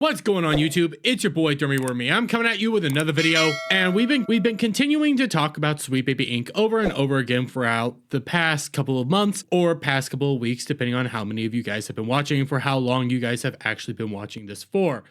What's going on YouTube? It's your boy Wormy. I'm coming at you with another video, and we've been continuing to talk about Sweet Baby Inc. over and over again throughout the past couple of months or past couple of weeks, depending on how many of you guys have been watching and for how long you guys have actually been watching this for.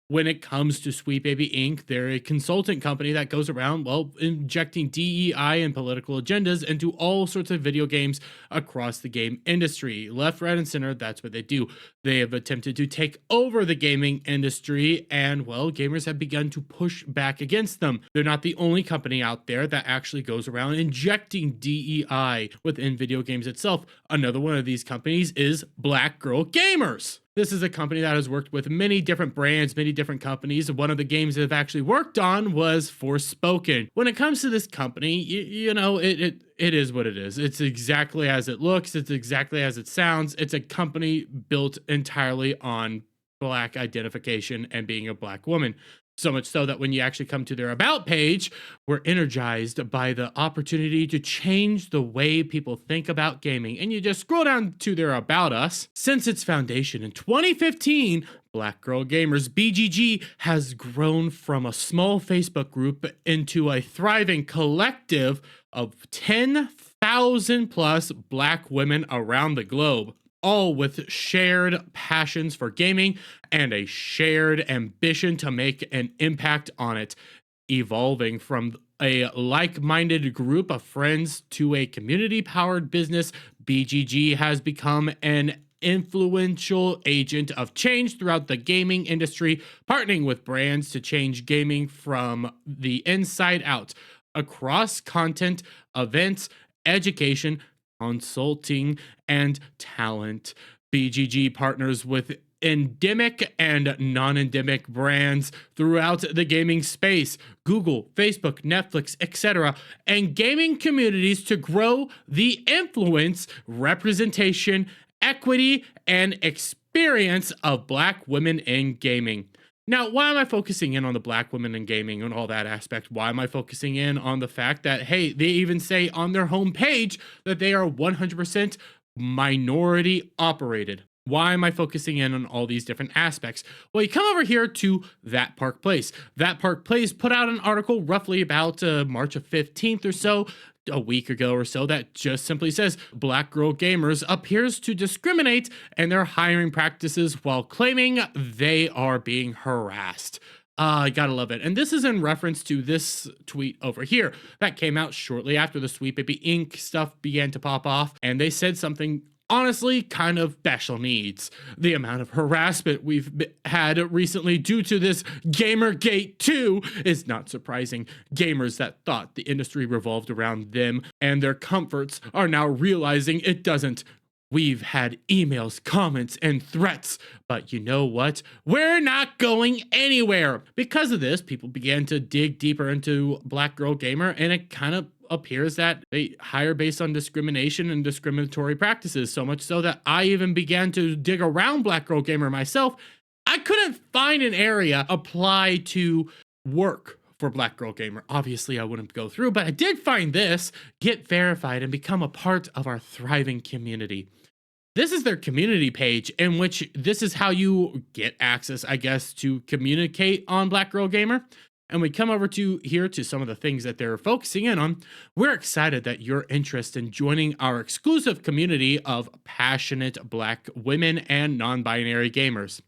When it comes to Sweet Baby Inc., they're a consultant company that goes around, well, injecting DEI and political agendas into all sorts of video games across the game industry. Left, right, and center, that's what they do. They have attempted to take over the gaming industry, and, well, gamers have begun to push back against them. They're not the only company out there that actually goes around injecting DEI within video games itself. Another one of these companies is Black Girl Gamers. This is a company that has worked with many different brands, many different companies. One of the games they've actually worked on was Forspoken. When it comes to this company, you know, it is what it is. It's exactly as it looks. It's exactly as it sounds. It's a company built entirely on Black identification and being a Black woman. So much so that when you actually come to their About page, we're energized by the opportunity to change the way people think about gaming. And you just scroll down to their About Us. Since its foundation in 2015, Black Girl Gamers BGG has grown from a small Facebook group into a thriving collective of 10,000 plus Black women around the globe, all with shared passions for gaming and a shared ambition to make an impact on it, evolving from a like-minded group of friends to a community-powered business. BGG has become an influential agent of change throughout the gaming industry, partnering with brands to change gaming from the inside out, across content, events, education, consulting, and talent. BGG partners with endemic and non-endemic brands throughout the gaming space, Google, Facebook, Netflix, etc., and gaming communities to grow the influence, representation, equity, and experience of Black women in gaming. Now, why am I focusing in on the Black women in gaming and all that aspect? Why am I focusing in on the fact that, hey, they even say on their homepage that they are 100% minority operated? Why am I focusing in on all these different aspects? Well, you come over here to That Park Place. That Park Place put out an article roughly about March 15th or so, a week ago or so, that just simply says Black Girl Gamers appears to discriminate in their hiring practices while claiming they are being harassed. I gotta love it. And this is in reference to this tweet over here that came out shortly after the Sweet Baby Inc. stuff began to pop off, and they said something honestly kind of special needs. The amount of harassment we've had recently due to this Gamergate 2 is not surprising. Gamers that thought the industry revolved around them and their comforts are now realizing it doesn't. We've had emails, comments, and threats, but you know what? We're not going anywhere. Because of this, people began to dig deeper into Black Girl Gamer, and it kind of appears that they hire based on discrimination and discriminatory practices, so much so that I even began to dig around Black Girl Gamer myself. I couldn't find an area apply to work for Black Girl Gamer. Obviously, I wouldn't go through, but I did find this: get verified and become a part of our thriving community. This is their community page, in which this is how you get access, I guess, to communicate on Black Girl Gamer. And we come over to here to some of the things that they're focusing in on. We're excited that you're interested in joining our exclusive community of passionate Black women and non-binary gamers.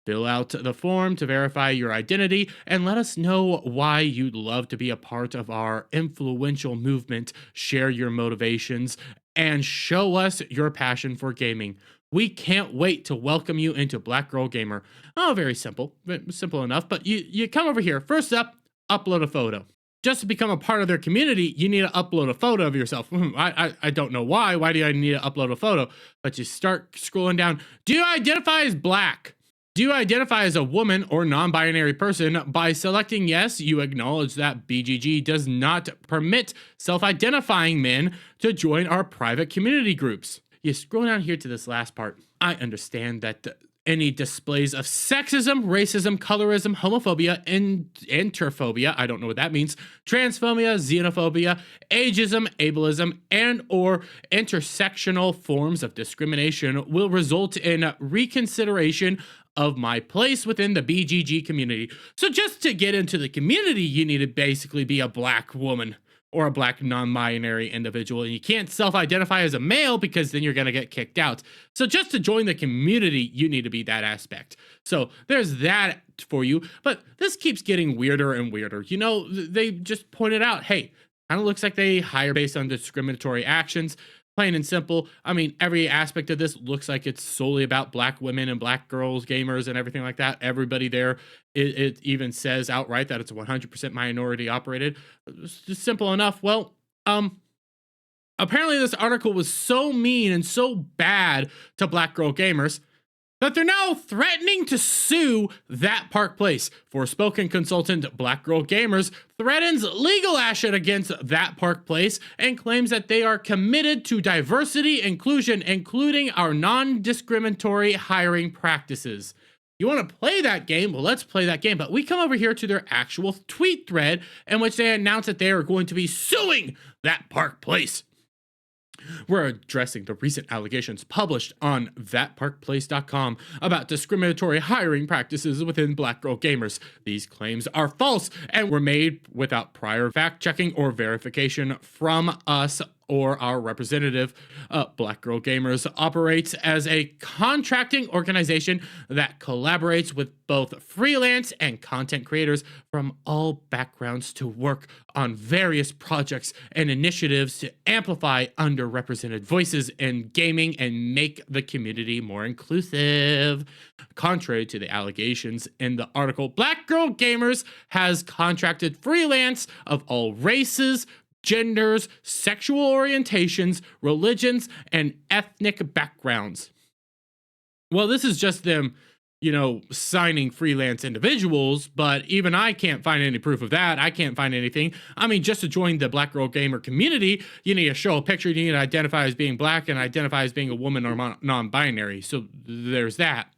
Fill out the form to verify your identity and let us know why you'd love to be a part of our influential movement. Share your motivations and show us your passion for gaming. We can't wait to welcome you into Black Girl Gamer. Oh, very simple. Simple enough, but you come over here. First up, upload a photo. Just to become a part of their community, you need to upload a photo of yourself. I don't know why. Why do I need to upload a photo? But you start scrolling down. Do you identify as Black? Do you identify as a woman or non-binary person? By selecting yes, you acknowledge that BGG does not permit self-identifying men to join our private community groups. You scroll down here to this last part. I understand that any displays of sexism, racism, colorism, homophobia, and interphobia, I don't know what that means, transphobia, xenophobia, ageism, ableism, and or intersectional forms of discrimination will result in reconsideration of my place within the BGG community. So just to get into the community, you need to basically be a black woman or a black non-binary individual, and you can't self-identify as a male because then you're going to get kicked out. So just to join the community, you need to be that aspect. So there's that for you, but this keeps getting weirder and weirder. You know, they just pointed out, hey, kind of looks like they hire based on discriminatory actions. Plain and simple. I mean, every aspect of this looks like it's solely about black women and black girls, gamers, and everything like that. Everybody there, it even says outright that it's 100% minority operated. It's just simple enough. Well, apparently this article was so mean and so bad to black girl gamers that they're now threatening to sue That Park Place. Forspoken consultant Black Girl Gamers threatens legal action against That Park Place and claims that they are committed to diversity inclusion, including our non-discriminatory hiring practices. You want to play that game? Well, let's play that game. But we come over here to their actual tweet thread in which they announce that they are going to be suing That Park Place. We're addressing the recent allegations published on thatparkplace.com about discriminatory hiring practices within black girl gamers. These claims are false and were made without prior fact-checking or verification from us or our representative. Black Girl Gamers operates as a contracting organization that collaborates with both freelance and content creators from all backgrounds to work on various projects and initiatives to amplify underrepresented voices in gaming and make the community more inclusive. Contrary to the allegations in the article, Black Girl Gamers has contracted freelance of all races, genders, sexual orientations, religions, and ethnic backgrounds. Well, this is just them, you know, signing freelance individuals, but even I can't find any proof of that. I can't find anything. I mean, just to join the Black Girl Gamer community, you need to show a picture, you need to identify as being black and identify as being a woman or non-binary. So there's that.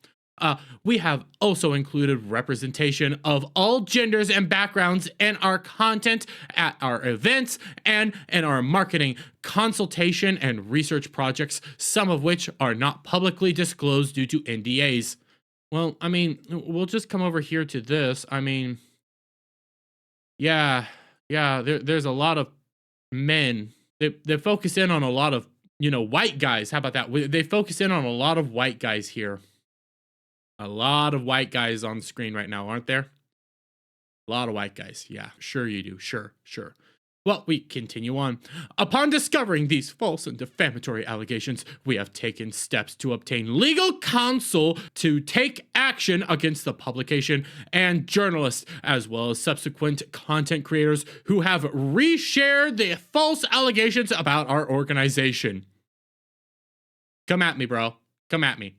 We have also included representation of all genders and backgrounds in our content, at our events, and in our marketing, consultation, and research projects, some of which are not publicly disclosed due to NDAs. Well, I mean, we'll just come over here to this. I mean, yeah, there's a lot of men. They focus in on a lot of, you know, white guys. How about that? They focus in on a lot of white guys here. A lot of white guys on the screen right now, aren't there? A lot of white guys. Yeah, sure you do. Sure. Well, we continue on. Upon discovering these false and defamatory allegations, we have taken steps to obtain legal counsel to take action against the publication and journalists, as well as subsequent content creators who have reshared the false allegations about our organization. Come at me, bro. Come at me.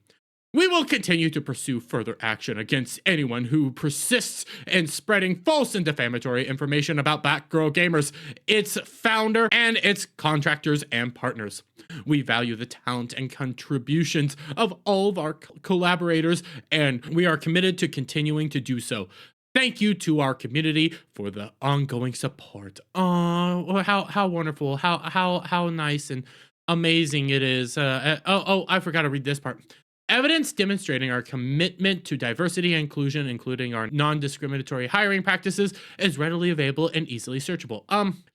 We will continue to pursue further action against anyone who persists in spreading false and defamatory information about Black Girl Gamers, its founder, and its contractors and partners. We value the talent and contributions of all of our collaborators, and we are committed to continuing to do so. Thank you to our community for the ongoing support. Oh, how wonderful, how nice and amazing it is. I forgot to read this part. Evidence demonstrating our commitment to diversity and inclusion, including our non-discriminatory hiring practices, is readily available and easily searchable.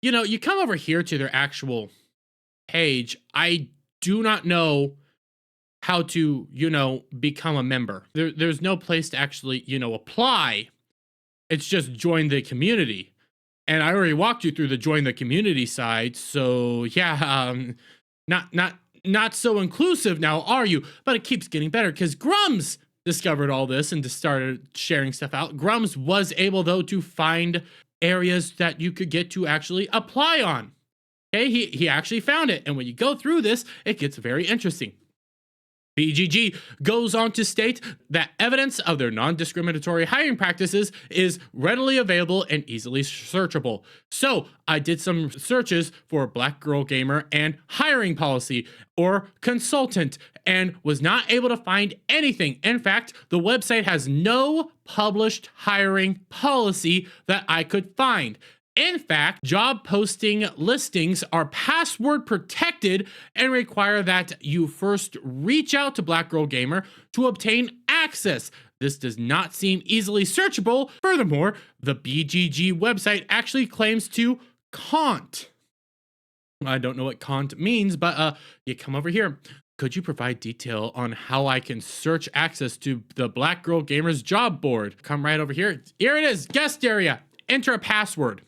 You know, you come over here to their actual page. I do not know how to, you know, become a member. There's no place to actually, you know, apply. It's just join the community. And I already walked you through the join the community side. So yeah, not so inclusive now, are you? But it keeps getting better because Grums discovered all this and just started sharing stuff out. Grums was able, though, to find areas that you could get to actually apply on. Okay, he actually found it. And when you go through this, it gets very interesting. BGG goes on to state that evidence of their non-discriminatory hiring practices is readily available and easily searchable. So I did some searches for Black Girl Gamer and hiring policy or consultant and was not able to find anything. In fact, the website has no published hiring policy that I could find. In fact, job posting listings are password protected and require that you first reach out to Black Girl Gamer to obtain access. This does not seem easily searchable. Furthermore, the BGG website actually claims to caunt. I don't know what caunt means, but you come over here. Could you provide detail on how I can search access to the Black Girl Gamers job board? Come right over here. Here it is, guest area. Enter a password.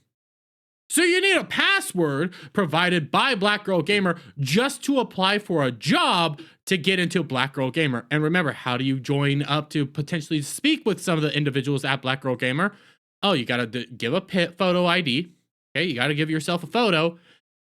So you need a password provided by Black Girl Gamer just to apply for a job to get into Black Girl Gamer. And remember, how do you join up to potentially speak with some of the individuals at Black Girl Gamer? Oh, you gotta give a photo ID. Okay, you gotta give yourself a photo.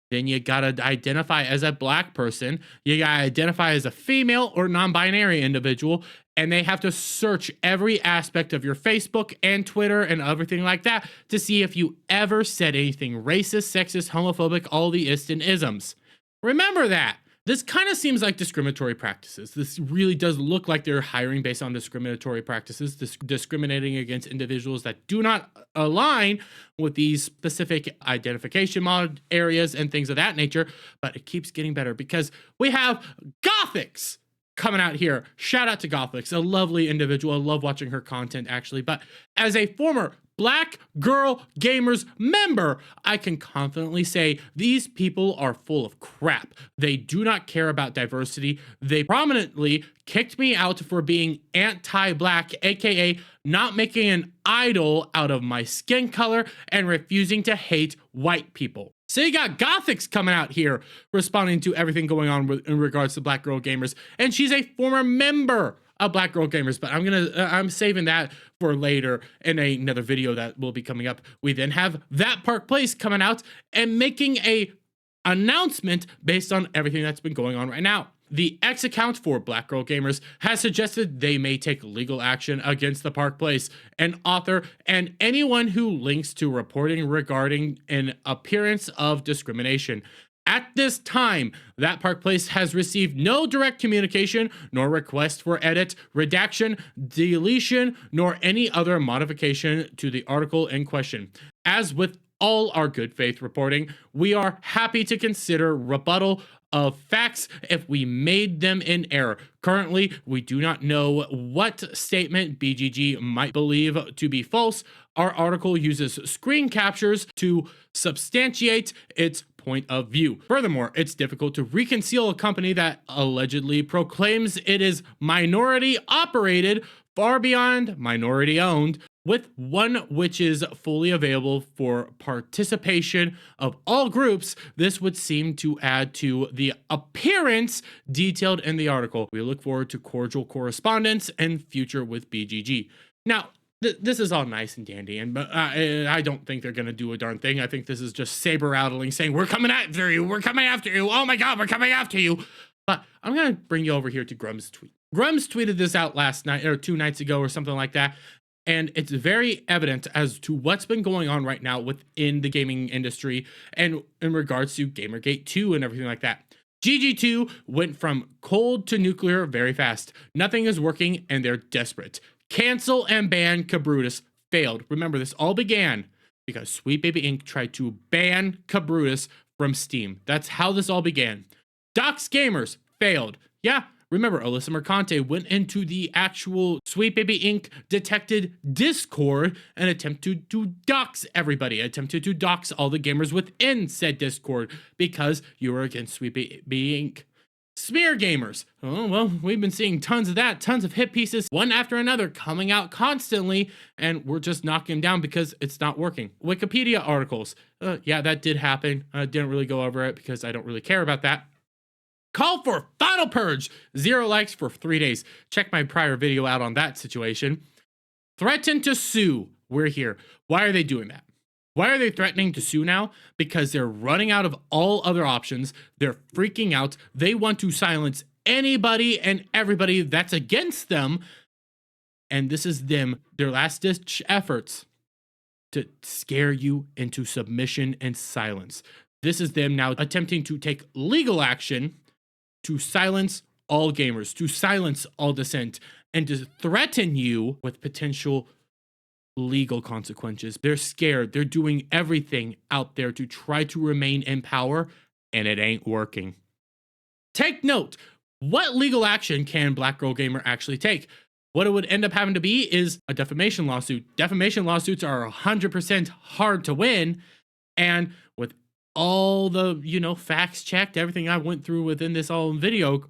Then you gotta identify as a Black person. You gotta identify as a female or non-binary individual. And they have to search every aspect of your Facebook and Twitter and everything like that to see if you ever said anything racist, sexist, homophobic, all the isms. Remember that. This kind of seems like discriminatory practices. This really does look like they're hiring based on discriminatory practices, discriminating against individuals that do not align with these specific identification mod areas and things of that nature. But it keeps getting better because we have Gothics coming out here. Shout out to Gothics, a lovely individual. I love watching her content, actually. But as a former Black Girl Gamers member, I can confidently say these people are full of crap. They do not care about diversity. They prominently kicked me out for being anti-Black, aka not making an idol out of my skin color and refusing to hate white people. So you got Gothics coming out here responding to everything going on in regards to Black Girl Gamers, and she's a former member of Black Girl Gamers, but I'm saving that for later in another video that will be coming up. We then have That Park Place coming out and making a announcement based on everything that's been going on right now. The X account for Black Girl Gamers has suggested they may take legal action against the Park Place, an author, and anyone who links to reporting regarding an appearance of discrimination. At this time, That Park Place has received no direct communication, nor request for edit, redaction, deletion, nor any other modification to the article in question. As with all our good faith reporting, we are happy to consider rebuttal of facts if we made them in error. Currently, we do not know what statement BGG might believe to be false. Our article uses screen captures to substantiate its point of view. Furthermore, it's difficult to reconcile a company that allegedly proclaims it is minority operated, far beyond minority owned, with one which is fully available for participation of all groups. This would seem to add to the appearance detailed in the article. We look forward to cordial correspondence and future with BGG. Now, this is all nice and dandy, but I don't think they're going to do a darn thing. I think this is just saber-rattling, saying, we're coming after you, we're coming after you, oh my god, we're coming after you. But I'm going to bring you over here to Grum's tweet. Grum's tweeted this out last night, or 2 nights ago, or something like that, and it's very evident as to what's been going on right now within the gaming industry, and in regards to Gamergate 2 and everything like that. GG2 went from cold to nuclear very fast. Nothing is working, and they're desperate. Cancel and ban Cabrutus failed. Remember, this all began because Sweet Baby Inc. tried to ban Cabrutus from Steam. That's how this all began. Dox Gamers failed. Yeah, remember, Alyssa Mercante went into the actual Sweet Baby Inc. detected Discord and attempted to dox everybody, attempted to dox all the gamers within said Discord because you were against Sweet Baby Inc. Smear gamers. Oh, well, we've been seeing tons of that, tons of hit pieces, one after another, coming out constantly, and we're just knocking them down because it's not working. Wikipedia articles. Yeah, that did happen. I didn't really go over it because I don't really care about that. Call for Final Purge. 0 likes for 3 days. Check my prior video out on that situation. Threaten to sue. We're here. Why are they doing that? Why are they threatening to sue now? Because they're running out of all other options. They're freaking out. They want to silence anybody and everybody that's against them. And this is them, their last-ditch efforts to scare you into submission and silence. This is them now attempting to take legal action to silence all gamers, to silence all dissent, and to threaten you with potential legal consequences. They're scared. They're doing everything out there to try to remain in power, and it ain't working. Take note. What legal action can Black Girl Gamer actually take? what it would end up having to be is a defamation lawsuit. Defamation lawsuits are 100% hard to win. And with all the, facts checked, everything I went through within this all video,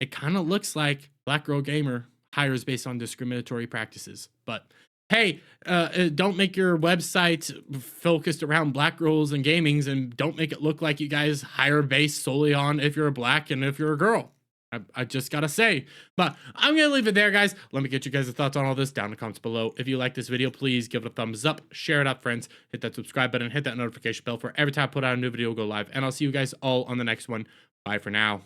it kind of looks like Black Girl Gamer hires based on discriminatory practices. But hey, don't make your website focused around black girls and gamings, and don't make it look like you guys hire based solely on if you're a black and if you're a girl. I just gotta say. But I'm gonna leave it there, guys. Let me get you guys' thoughts on all this down in the comments below. If you like this video, please give it a thumbs up, share it out, friends, hit that subscribe button, hit that notification bell for every time I put out a new video, go live, and I'll see you guys all on the next one. Bye for now.